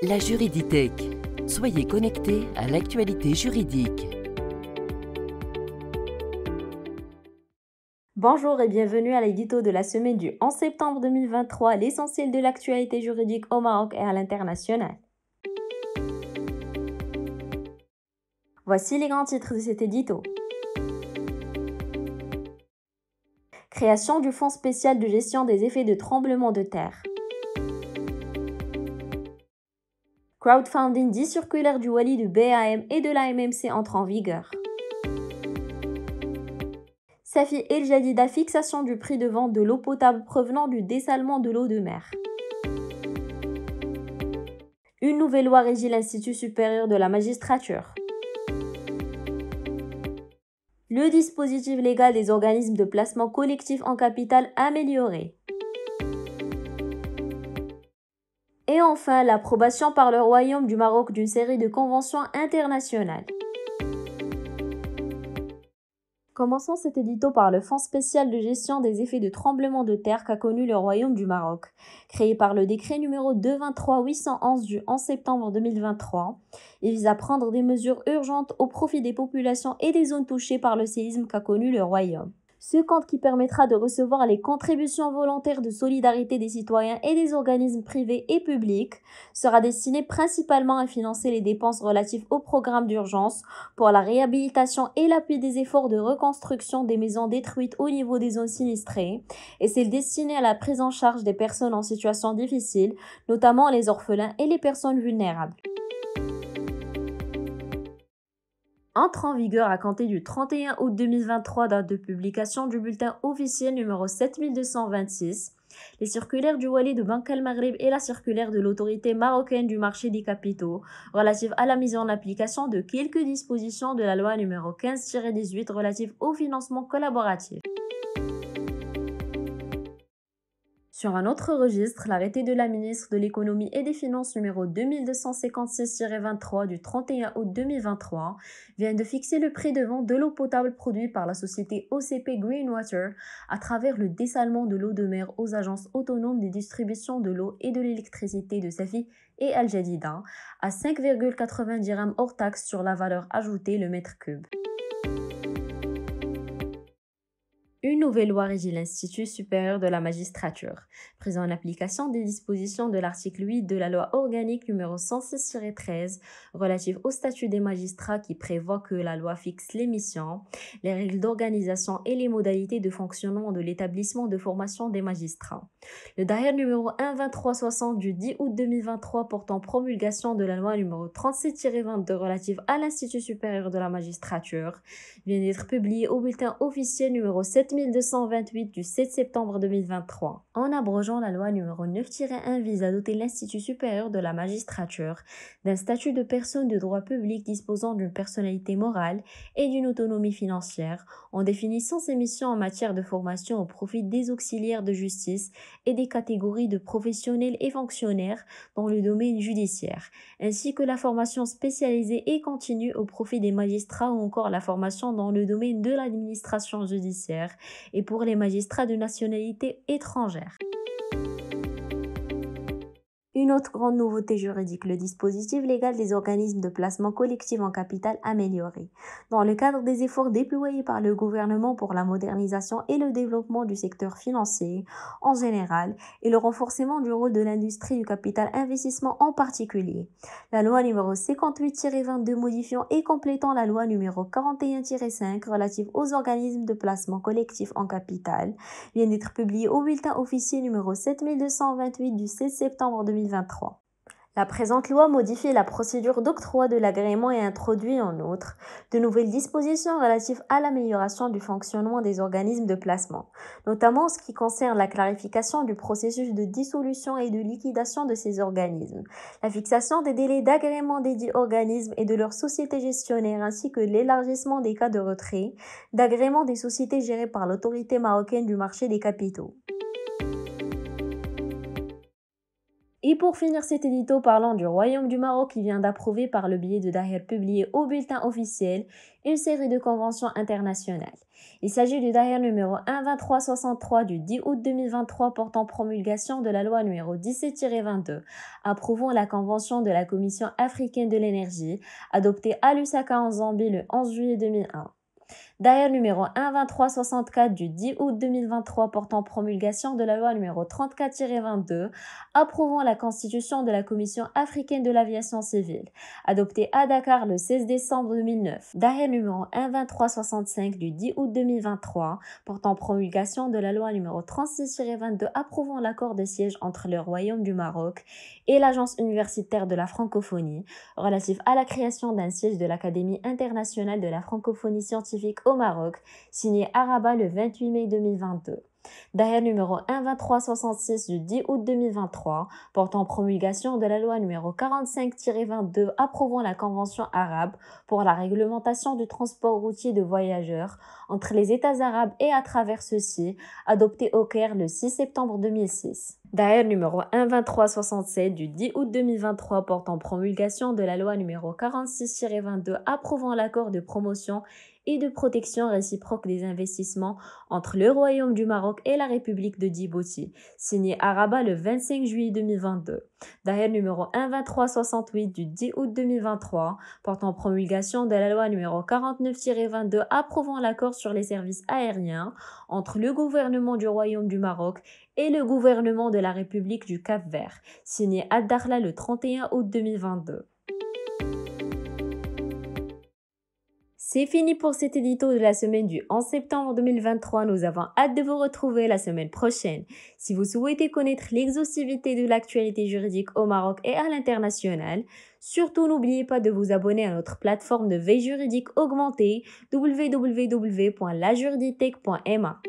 La Juriditech. Soyez connectés à l'actualité juridique. Bonjour et bienvenue à l'édito de la semaine du 11 septembre 2023, l'essentiel de l'actualité juridique au Maroc et à l'international. Voici les grands titres de cet édito. Création du Fonds spécial de gestion des effets de tremblement de terre. Crowdfunding 10 circulaires du Wali du BAM et de la MMC entre en vigueur. Safi El Jadida, fixation du prix de vente de l'eau potable provenant du dessalement de l'eau de mer. Une nouvelle loi régit l'Institut supérieur de la magistrature. Le dispositif légal des organismes de placement collectif en capital amélioré. Et enfin, l'approbation par le Royaume du Maroc d'une série de conventions internationales. Commençons cet édito par le Fonds spécial de gestion des effets de tremblement de terre qu'a connu le Royaume du Maroc. Créé par le décret numéro 223-811 du 11 septembre 2023, il vise à prendre des mesures urgentes au profit des populations et des zones touchées par le séisme qu'a connu le Royaume. Ce compte, qui permettra de recevoir les contributions volontaires de solidarité des citoyens et des organismes privés et publics, sera destiné principalement à financer les dépenses relatives au programme d'urgence pour la réhabilitation et l'appui des efforts de reconstruction des maisons détruites au niveau des zones sinistrées, et c'est destiné à la prise en charge des personnes en situation difficile, notamment les orphelins et les personnes vulnérables. Entre en vigueur à compter du 31 août 2023, date de publication du bulletin officiel numéro 7226, les circulaires du Wali de Banque El Maghreb et la circulaire de l'autorité marocaine du marché des capitaux relative à la mise en application de quelques dispositions de la loi numéro 15-18 relative au financement collaboratif. Sur un autre registre, l'arrêté de la ministre de l'économie et des finances numéro 2256-23 du 31 août 2023 vient de fixer le prix de vente de l'eau potable produite par la société OCP Greenwater à travers le dessalement de l'eau de mer aux agences autonomes de distribution de l'eau et de l'électricité de Safi et Al Jadida à 5,80 dirhams hors taxe sur la valeur ajoutée le mètre cube. Une nouvelle loi régit l'Institut supérieur de la magistrature, prise en application des dispositions de l'article 8 de la loi organique numéro 106-13 relative au statut des magistrats, qui prévoit que la loi fixe les missions, les règles d'organisation et les modalités de fonctionnement de l'établissement de formation des magistrats. Le Daher numéro 1-2360 du 10 août 2023 portant promulgation de la loi numéro 37-22 relative à l'Institut supérieur de la magistrature vient d'être publié au bulletin officiel numéro 7228 du 7 septembre 2023. En abrogeant la loi numéro 9-1, vise à doter l'Institut supérieur de la magistrature d'un statut de personne de droit public disposant d'une personnalité morale et d'une autonomie financière, en définissant ses missions en matière de formation au profit des auxiliaires de justice et des catégories de professionnels et fonctionnaires dans le domaine judiciaire, ainsi que la formation spécialisée et continue au profit des magistrats, ou encore la formation dans le domaine de l'administration judiciaire et pour les magistrats de nationalité étrangère. Une autre grande nouveauté juridique, le dispositif légal des organismes de placement collectif en capital amélioré. Dans le cadre des efforts déployés par le gouvernement pour la modernisation et le développement du secteur financier en général et le renforcement du rôle de l'industrie du capital investissement en particulier, la loi numéro 58-22 modifiant et complétant la loi numéro 41-5 relative aux organismes de placement collectif en capital vient d'être publiée au bulletin officiel numéro 7228 du 16 septembre 2023. La présente loi modifie la procédure d'octroi de l'agrément et introduit en outre de nouvelles dispositions relatives à l'amélioration du fonctionnement des organismes de placement, notamment en ce qui concerne la clarification du processus de dissolution et de liquidation de ces organismes, la fixation des délais d'agrément des dits organismes et de leurs sociétés gestionnaires, ainsi que l'élargissement des cas de retrait d'agrément des sociétés gérées par l'autorité marocaine du marché des capitaux. Et pour finir cet édito, parlant du Royaume du Maroc qui vient d'approuver par le biais de Daher publié au bulletin officiel une série de conventions internationales. Il s'agit du Daher numéro 12363 du 10 août 2023 portant promulgation de la loi numéro 17-22 approuvant la convention de la Commission africaine de l'énergie adoptée à Lusaka en Zambie le 11 juillet 2001. Daher numéro 12364 du 10 août 2023 portant promulgation de la loi numéro 34-22 approuvant la constitution de la Commission africaine de l'aviation civile, adoptée à Dakar le 16 décembre 2009. Daher numéro 12365 du 10 août 2023 portant promulgation de la loi numéro 36-22 approuvant l'accord de siège entre le Royaume du Maroc et l'Agence universitaire de la francophonie relatif à la création d'un siège de l'Académie internationale de la francophonie scientifique au Maroc, signé à Rabat le 28 mai 2022. Daher numéro 12366 du 10 août 2023 portant promulgation de la loi numéro 45-22 approuvant la Convention arabe pour la réglementation du transport routier de voyageurs entre les États arabes et à travers ceux-ci, adoptée au Caire le 6 septembre 2006. Daher numéro 12367 du 10 août 2023 portant promulgation de la loi numéro 46-22 approuvant l'accord de promotion et de protection réciproque des investissements entre le Royaume du Maroc et la République de Djibouti, signé à Rabat le 25 juillet 2022. Daher numéro 12368 du 10 août 2023 portant promulgation de la loi numéro 49-22 approuvant l'accord sur les services aériens entre le gouvernement du Royaume du Maroc et le gouvernement de la République du Cap-Vert, signé à Dakhla le 31 août 2022. C'est fini pour cet édito de la semaine du 11 septembre 2023. Nous avons hâte de vous retrouver la semaine prochaine. Si vous souhaitez connaître l'exhaustivité de l'actualité juridique au Maroc et à l'international, surtout n'oubliez pas de vous abonner à notre plateforme de veille juridique augmentée www.lajuriditech.ma.